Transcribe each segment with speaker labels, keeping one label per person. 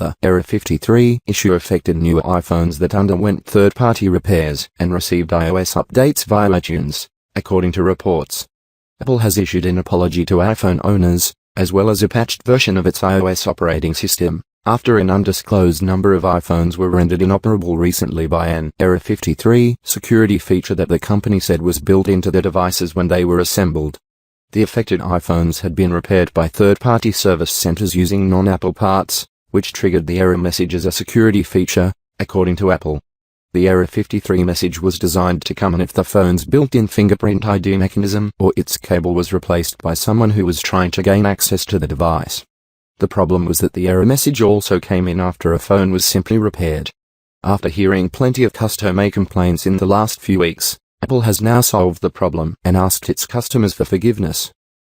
Speaker 1: The Error 53 issue affected newer iPhones that underwent third-party repairs and received iOS updates via iTunes, according to reports. Apple has issued an apology to iPhone owners, as well as a patched version of its iOS operating system, after an undisclosed number of iPhones were rendered inoperable recently by an Error 53 security feature that the company said was built into the devices when they were assembled. The affected iPhones had been repaired by third-party service centers using non-Apple parts, which triggered the error message as a security feature, according to Apple. The Error 53 message was designed to come on if the phone's built-in fingerprint ID mechanism or its cable was replaced by someone who was trying to gain access to the device. The problem was that the error message also came in after a phone was simply repaired. After hearing plenty of customer complaints in the last few weeks, Apple has now solved the problem and asked its customers for forgiveness.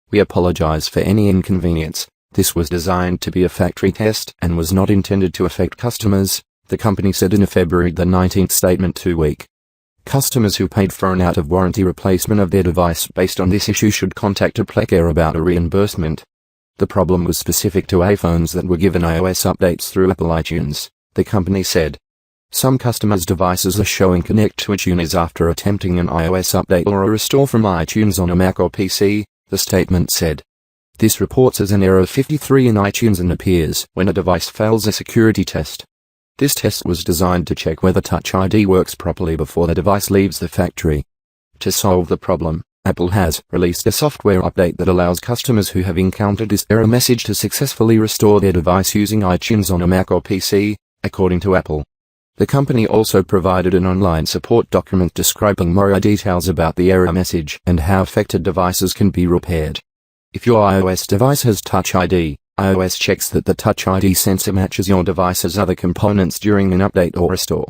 Speaker 1: "We apologize for any inconvenience. This was designed to be a factory test and was not intended to affect customers," the company said in a February 19 statement 2 week. Customers who paid for an out-of-warranty replacement of their device based on this issue should contact AppleCare about a reimbursement. The problem was specific to iPhones that were given iOS updates through Apple iTunes, the company said. Some customers' devices are showing Connect to iTunes after attempting an iOS update or a restore from iTunes on a Mac or PC, the statement said. This reports as an Error 53 in iTunes and appears when a device fails a security test. This test was designed to check whether Touch ID works properly before the device leaves the factory. To solve the problem, Apple has released a software update that allows customers who have encountered this error message to successfully restore their device using iTunes on a Mac or PC, according to Apple. The company also provided an online support document describing more details about the error message and how affected devices can be repaired. If your iOS device has Touch ID, iOS checks that the Touch ID sensor matches your device's other components during an update or restore.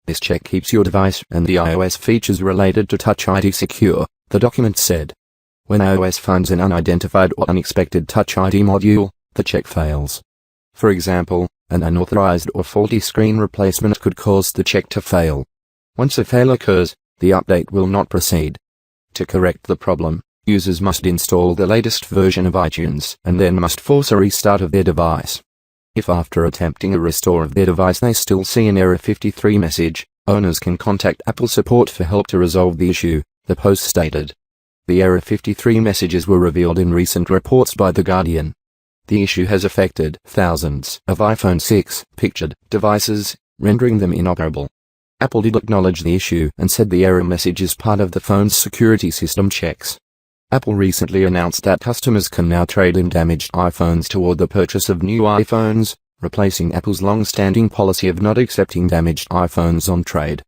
Speaker 1: This check keeps your device and the iOS features related to Touch ID secure, the document said. When iOS finds an unidentified or unexpected Touch ID module, the check fails. For example, an unauthorized or faulty screen replacement could cause the check to fail. Once a fail occurs, the update will not proceed. To correct the problem, users must install the latest version of iTunes and then must force a restart of their device. If after attempting a restore of their device they still see an Error 53 message, owners can contact Apple support for help to resolve the issue, the Post stated. The Error 53 messages were revealed in recent reports by The Guardian. The issue has affected thousands of iPhone 6 pictured devices, rendering them inoperable. Apple did acknowledge the issue and said the error message is part of the phone's security system checks. Apple recently announced that customers can now trade in damaged iPhones toward the purchase of new iPhones, replacing Apple's long-standing policy of not accepting damaged iPhones on trade.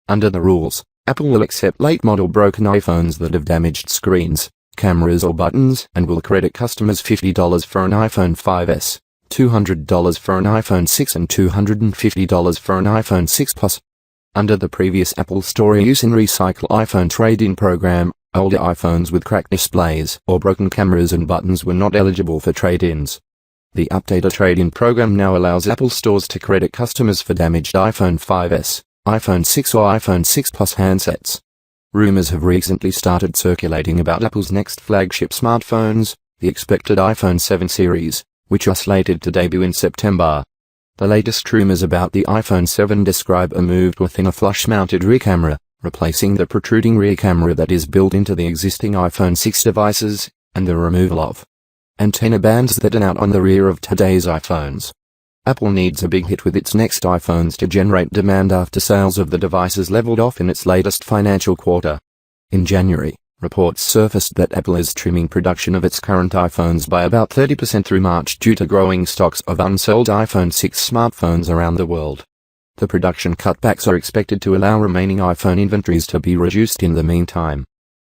Speaker 1: Under the rules, Apple will accept late-model broken iPhones that have damaged screens, cameras or buttons and will credit customers $50 for an iPhone 5S, $200 for an iPhone 6 and $250 for an iPhone 6 Plus. Under the previous Apple Store use and recycle iPhone trade-in program, older iPhones with cracked displays or broken cameras and buttons were not eligible for trade-ins. The updated trade-in program now allows Apple stores to credit customers for damaged iPhone 5S, iPhone 6 or iPhone 6 Plus handsets. Rumors have recently started circulating about Apple's next flagship smartphones, the expected iPhone 7 series, which are slated to debut in September. The latest rumors about the iPhone 7 describe a move within a flush-mounted rear camera, replacing the protruding rear camera that is built into the existing iPhone 6 devices, and the removal of antenna bands that are out on the rear of today's iPhones. Apple needs a big hit with its next iPhones to generate demand after sales of the devices leveled off in its latest financial quarter. In January, reports surfaced that Apple is trimming production of its current iPhones by about 30% through March due to growing stocks of unsold iPhone 6 smartphones around the world. The production cutbacks are expected to allow remaining iPhone inventories to be reduced in the meantime.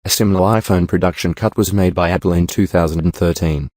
Speaker 1: A similar iPhone production cut was made by Apple in 2013.